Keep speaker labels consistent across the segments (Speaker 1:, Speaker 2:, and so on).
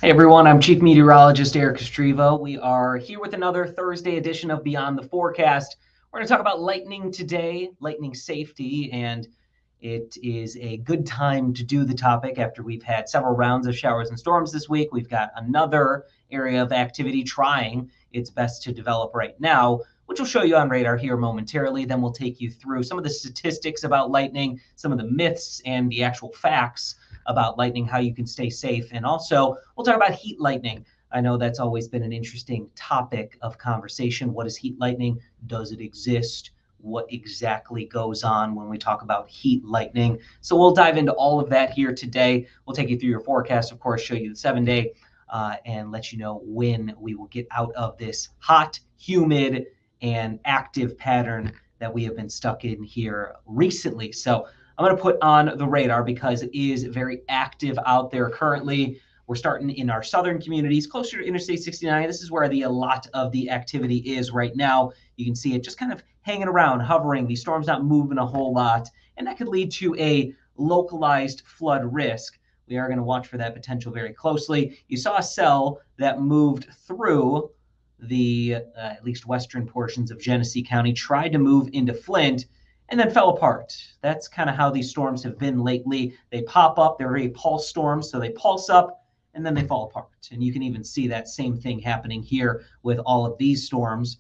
Speaker 1: Hey everyone, I'm Chief Meteorologist Erik Kostrzewa. We are here with another Thursday edition of Beyond the Forecast. We're going to talk about lightning today, lightning safety, and it is a good time to do the topic after we've had several rounds of showers and storms this week. We've got another area of activity trying its best to develop right now, which will show you on radar here momentarily. Then we'll take you through some of the statistics about lightning, some of the myths, and the actual facts about lightning, how you can stay safe. And also, we'll talk about heat lightning. I know that's always been an interesting topic of conversation. What is heat lightning? Does it exist? What exactly goes on when we talk about heat lightning? So we'll dive into all of that here today. We'll take you through your forecast, of course, show you the 7 day, and let you know when we will get out of this hot, humid, and active pattern that we have been stuck in here recently. So I'm going to put on the radar because it is very active out there currently. We're starting in our southern communities, closer to Interstate 69. This is where a lot of the activity is right now. You can see it just kind of hanging around, hovering. The storm's not moving a whole lot, and that could lead to a localized flood risk. We are going to watch for that potential very closely. You saw a cell that moved through the at least western portions of Genesee County, tried to move into Flint, and then fell apart. That's kind of how these storms have been lately. They pop up, they're very pulse storms, so they pulse up and then they fall apart. And you can even see that same thing happening here with all of these storms.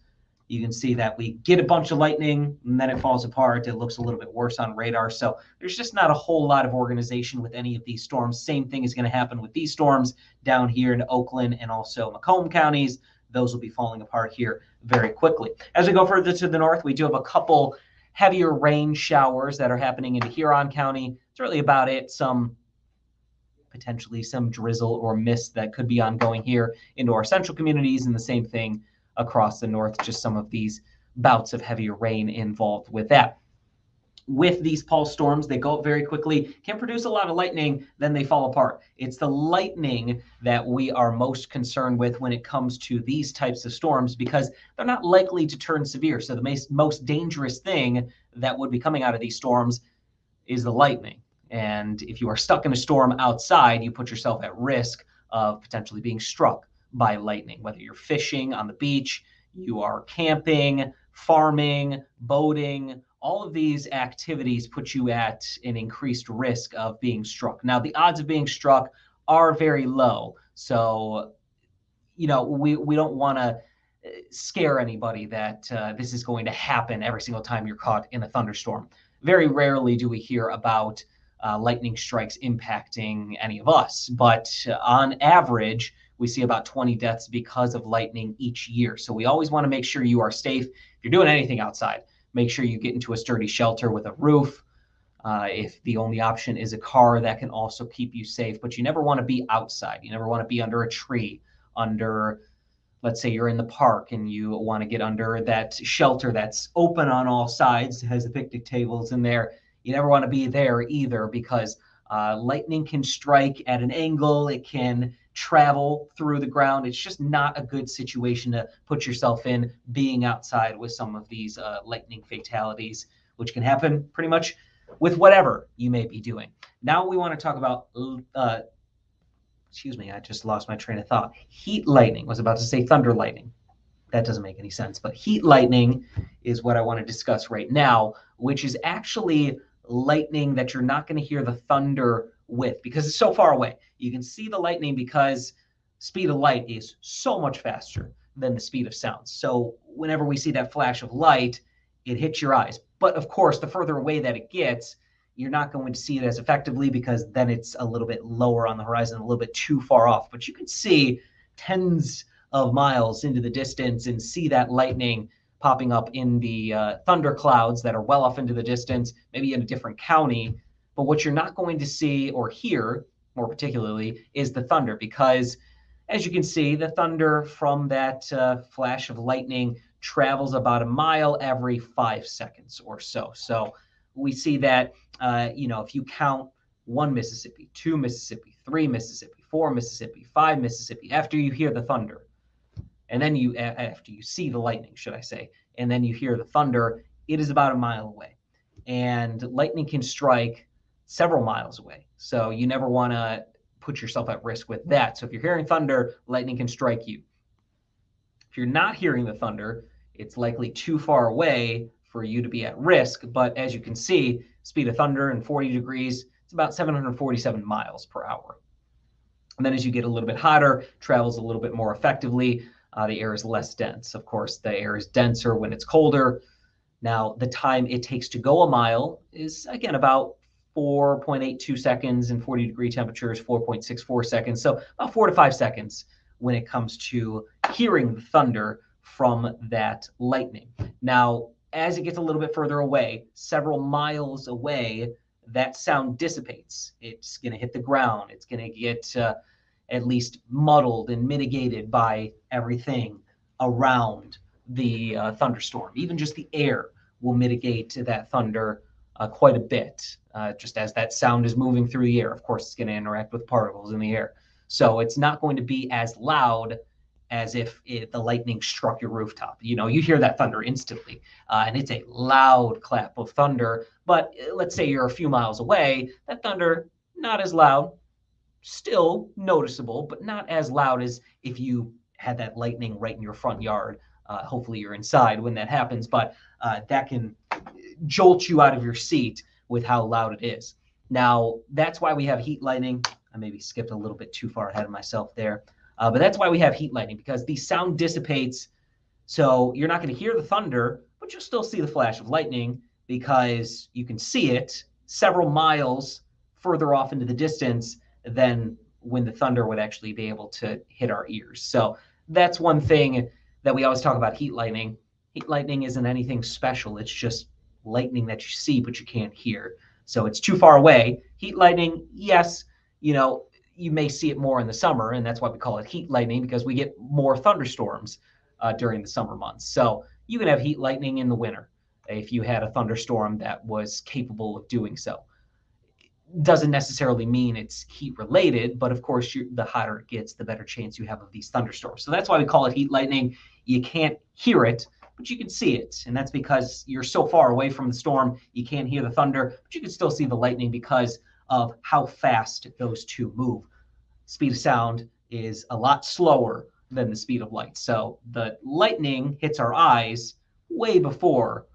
Speaker 1: You can see that we get a bunch of lightning and then it falls apart. It looks a little bit worse on radar. So there's just not a whole lot of organization with any of these storms. Same thing is going to happen with these storms down here in Oakland and also Macomb counties. Those will be falling apart here very quickly. As we go further to the north, we do have a couple heavier rain showers that are happening into Huron County. It's really about it. Potentially some drizzle or mist that could be ongoing here into our central communities, and the same thing across the north, just some of these bouts of heavier rain involved with that. With these pulse storms, they go up very quickly, can produce a lot of lightning, then they fall apart. It's the lightning that we are most concerned with when it comes to these types of storms because they're not likely to turn severe. So the most dangerous thing that would be coming out of these storms is the lightning. And if you are stuck in a storm outside, you put yourself at risk of potentially being struck by lightning, whether you're fishing on the beach, you are camping, farming, boating. All of these activities put you at an increased risk of being struck. Now, the odds of being struck are very low. So, we don't want to scare anybody that this is going to happen every single time you're caught in a thunderstorm. Very rarely do we hear about lightning strikes impacting any of us, but on average, we see about 20 deaths because of lightning each year. So we always want to make sure you are safe. If you're doing anything outside, make sure you get into a sturdy shelter with a roof. If the only option is a car, that can also keep you safe, but you never want to be outside. You never want to be under a tree, let's say you're in the park and you want to get under that shelter that's open on all sides, has the picnic tables in there. You never want to be there either because lightning can strike at an angle. It can travel through the ground. It's just not a good situation to put yourself in, being outside with some of these lightning fatalities, which can happen pretty much with whatever you may be doing. Now we want to talk about excuse me, I just lost my train of thought. Heat lightning. Was about to say thunder lightning. That doesn't make any sense. But heat lightning is what I want to discuss right now, which is actually lightning that you're not going to hear the thunder with because it's so far away. You can see the lightning because speed of light is so much faster than the speed of sound. So whenever we see that flash of light, it hits your eyes. But of course, the further away that it gets, you're not going to see it as effectively because then it's a little bit lower on the horizon, a little bit too far off. But you can see tens of miles into the distance and see that lightning popping up in the thunder clouds that are well off into the distance, maybe in a different county. But what you're not going to see or hear, more particularly, is the thunder because, as you can see, the thunder from that flash of lightning travels about a mile every 5 seconds or so. So we see that, if you count 1 Mississippi, 2 Mississippi, 3 Mississippi, 4 Mississippi, 5 Mississippi, after you hear the thunder, and then after you see the lightning, should I say, and then you hear the thunder, it is about a mile away. And lightning can strike several miles away. So you never want to put yourself at risk with that. So if you're hearing thunder, lightning can strike you. If you're not hearing the thunder, it's likely too far away for you to be at risk. But as you can see, speed of thunder in 40 degrees, it's about 747 miles per hour. And then as you get a little bit hotter, travels a little bit more effectively. The air is less dense. Of course, the air is denser when it's colder. Now, the time it takes to go a mile is, again, about 4.82 seconds in 40-degree temperatures, 4.64 seconds. So about 4 to 5 seconds when it comes to hearing the thunder from that lightning. Now, as it gets a little bit further away, several miles away, that sound dissipates. It's going to hit the ground. It's going to get at least muddled and mitigated by everything around the thunderstorm. Even just the air will mitigate that thunder quite a bit, just as that sound is moving through the air. Of course, it's going to interact with particles in the air. So it's not going to be as loud as if the lightning struck your rooftop. You know, you hear that thunder instantly, and it's a loud clap of thunder. But let's say you're a few miles away, that thunder, not as loud, still noticeable, but not as loud as if you had that lightning right in your front yard. Hopefully you're inside when that happens, but that can jolt you out of your seat with how loud it is. Now, that's why we have heat lightning. I maybe skipped a little bit too far ahead of myself there. But that's why we have heat lightning, because the sound dissipates. So you're not going to hear the thunder, but you'll still see the flash of lightning because you can see it several miles further off into the distance than when the thunder would actually be able to hit our ears. So that's one thing that we always talk about heat lightning. Heat lightning isn't anything special. It's just lightning that you see, but you can't hear. So it's too far away. Heat lightning, yes, you know, you may see it more in the summer, and that's why we call it heat lightning, because we get more thunderstorms during the summer months. So you can have heat lightning in the winter if you had a thunderstorm that was capable of doing so. Doesn't necessarily mean it's heat related, but of course, the hotter it gets, the better chance you have of these thunderstorms. So that's why we call it heat lightning. You can't hear it, but you can see it. And that's because you're so far away from the storm, you can't hear the thunder, but you can still see the lightning because of how fast those two move. Speed of sound is a lot slower than the speed of light. So the lightning hits our eyes way before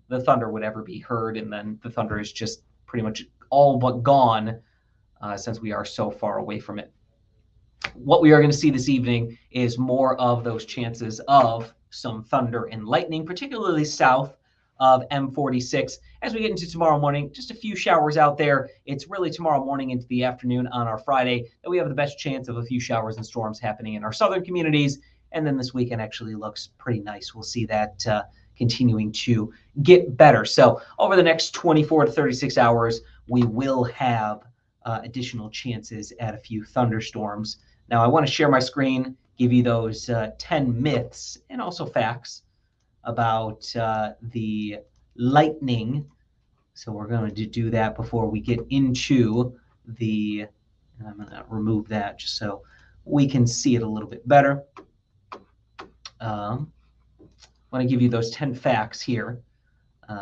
Speaker 1: the thunder would ever be heard. And then the thunder is just pretty much all but gone since we are so far away from it. What we are going to see this evening is more of those chances of some thunder and lightning, particularly south of M46. As we get into tomorrow morning, just a few showers out there. It's really tomorrow morning into the afternoon on our Friday that we have the best chance of a few showers and storms happening in our southern communities. And then this weekend actually looks pretty nice. We'll see that continuing to get better. So over the next 24 to 36 hours, we will have additional chances at a few thunderstorms. Now, I want to share my screen, give you those 10 myths and also facts about the lightning. So we're going to do that before we get into and I'm going to remove that just so we can see it a little bit better. I want to give you those 10 facts here,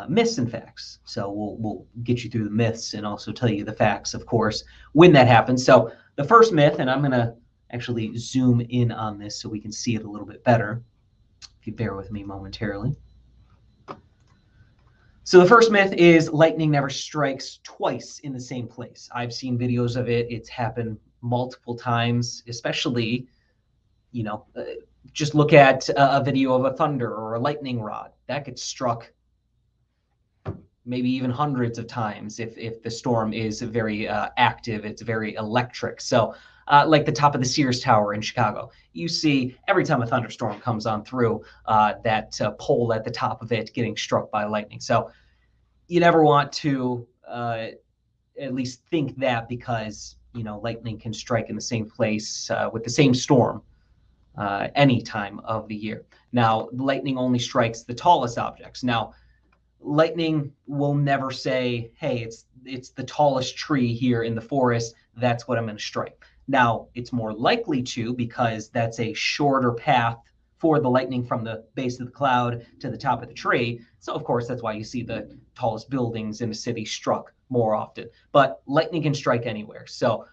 Speaker 1: myths and facts. So we'll get you through the myths and also tell you the facts, of course, when that happens. So the first myth, and I'm going to actually zoom in on this so we can see it a little bit better, if you bear with me momentarily. So the first myth is lightning never strikes twice in the same place. I've seen videos of it. It's happened multiple times, especially, you know, just look at a video of a thunder or a lightning rod. That gets struck maybe even hundreds of times if the storm is very active, it's very electric. So like the top of the Sears Tower in Chicago, you see every time a thunderstorm comes on through that pole at the top of it getting struck by lightning. So you never want to at least think that, because, you know, lightning can strike in the same place with the same storm any time of the year. Now, lightning only strikes the tallest objects. Now, lightning will never say, hey, it's the tallest tree here in the forest, that's what I'm going to strike. Now, it's more likely to, because that's a shorter path for the lightning from the base of the cloud to the top of the tree. So, of course, that's why you see the tallest buildings in the city struck more often. But lightning can strike anywhere. So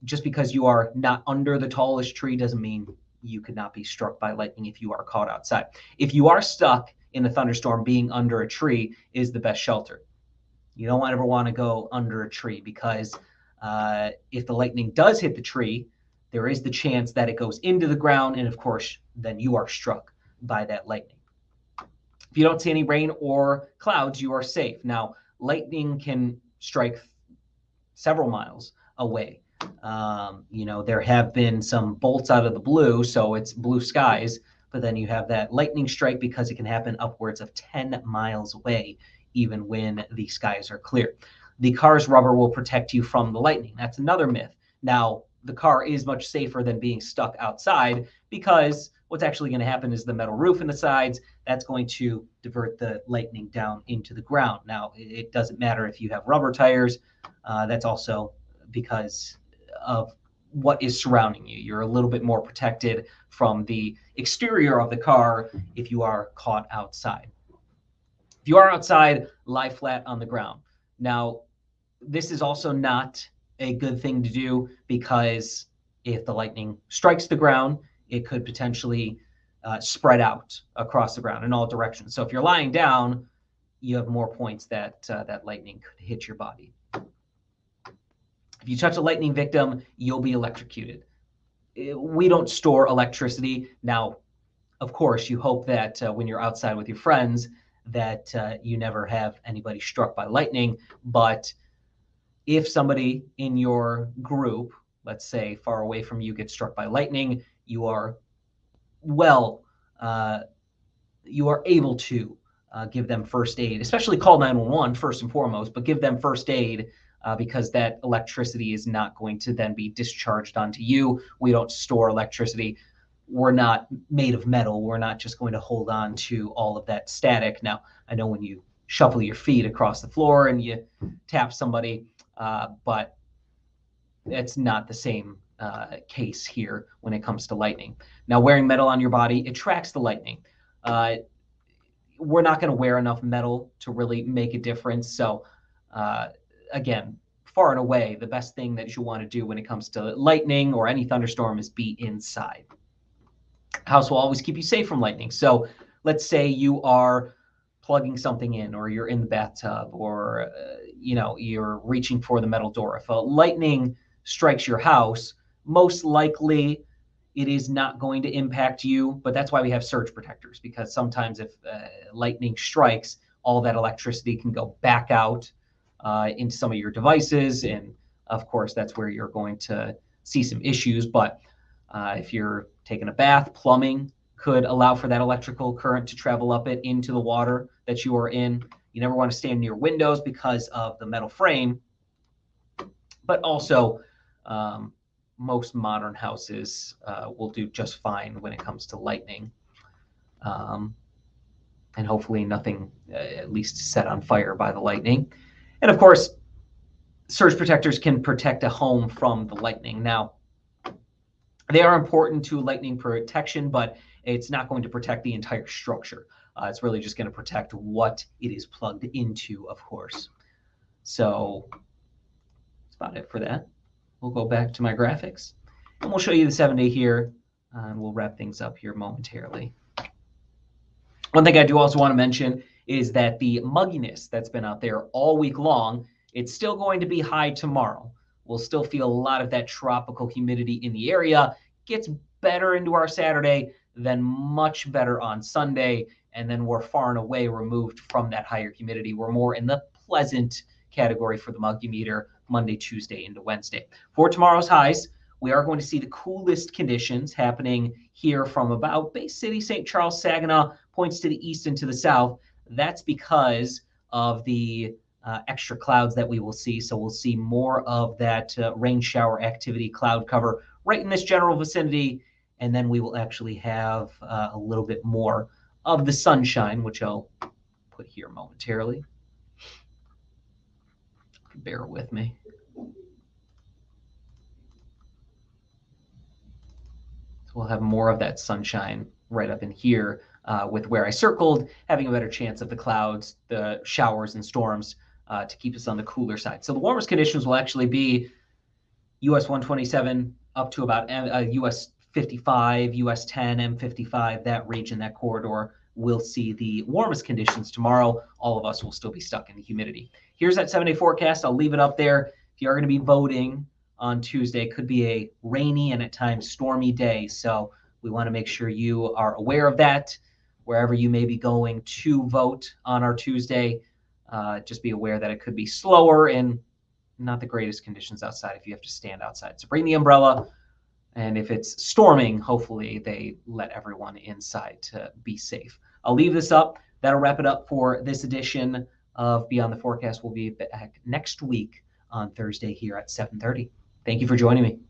Speaker 1: Just because you are not under the tallest tree doesn't mean you could not be struck by lightning if you are caught outside. If you are stuck in a thunderstorm, being under a tree is the best shelter. You don't ever want to go under a tree because if the lightning does hit the tree, there is the chance that it goes into the ground, and of course, then you are struck by that lightning. If you don't see any rain or clouds, you are safe. Now, lightning can strike several miles away. There have been some bolts out of the blue, so it's blue skies, but then you have that lightning strike because it can happen upwards of 10 miles away, even when the skies are clear. The car's rubber will protect you from the lightning. That's another myth. Now, the car is much safer than being stuck outside because what's actually going to happen is the metal roof in the sides, that's going to divert the lightning down into the ground. Now, it doesn't matter if you have rubber tires. That's also because of what is surrounding you. You're a little bit more protected from the exterior of the car if you are caught outside. If you are outside, lie flat on the ground. Now, this is also not a good thing to do because if the lightning strikes the ground, it could potentially spread out across the ground in all directions. So if you're lying down, you have more points that that lightning could hit your body. If you touch a lightning victim, you'll be electrocuted. We don't store electricity. Now, of course, you hope that when you're outside with your friends, that you never have anybody struck by lightning. But if somebody in your group, let's say far away from you, gets struck by lightning, you are able to give them first aid, especially call 911 first and foremost, but give them first aid because that electricity is not going to then be discharged onto you. We don't store electricity. We're not made of metal. We're not just going to hold on to all of that static. Now, I know when you shuffle your feet across the floor and you tap somebody, but it's not the same case here when it comes to lightning. Now, wearing metal on your body attracts the lightning. We're not going to wear enough metal to really make a difference. So, again, far and away, the best thing that you want to do when it comes to lightning or any thunderstorm is be inside. House will always keep you safe from lightning. So let's say you are plugging something in, or you're in the bathtub, or you're reaching for the metal door. If a lightning strikes your house, most likely it is not going to impact you, but that's why we have surge protectors, because sometimes if lightning strikes, all that electricity can go back out into some of your devices, and of course that's where you're going to see some issues. But if you're taking a bath, plumbing could allow for that electrical current to travel up it into the water that you are in. You never want to stand near windows because of the metal frame, but also most modern houses will do just fine when it comes to lightning. And hopefully nothing at least set on fire by the lightning. And of course, surge protectors can protect a home from the lightning. Now, they are important to lightning protection, but it's not going to protect the entire structure. It's really just going to protect what it is plugged into, of course. So that's about it for that. We'll go back to my graphics, and we'll show you the 7-day here, and we'll wrap things up here momentarily. One thing I do also want to mention is that the mugginess that's been out there all week long, it's still going to be high tomorrow. We'll still feel a lot of that tropical humidity in the area. Gets better into our Saturday, then much better on Sunday, and then we're far and away removed from that higher humidity. We're more in the pleasant category for the muggy meter Monday, Tuesday, into Wednesday. For tomorrow's highs, we are going to see the coolest conditions happening here from about Bay City, St. Charles, Saginaw, points to the east and to the south. That's because of the extra clouds that we will see. So we'll see more of that rain shower activity, cloud cover right in this general vicinity. And then we will actually have a little bit more of the sunshine, which I'll put here momentarily. Bear with me. So we'll have more of that sunshine right up in here with where I circled, having a better chance of the clouds, the showers and storms to keep us on the cooler side. So the warmest conditions will actually be, US 127 up to about US 55, US 10, M55, that region, that corridor, will see the warmest conditions tomorrow. All of us will still be stuck in the humidity. Here's that 7-day forecast. I'll leave it up there. If you are going to be voting on Tuesday, it could be a rainy and at times stormy day. So we want to make sure you are aware of that. Wherever you may be going to vote on our Tuesday, just be aware that it could be slower and not the greatest conditions outside if you have to stand outside. So bring the umbrella. And if it's storming, hopefully they let everyone inside to be safe. I'll leave this up. That'll wrap it up for this edition of Beyond the Forecast. We'll be back next week on Thursday here at 7:30. Thank you for joining me.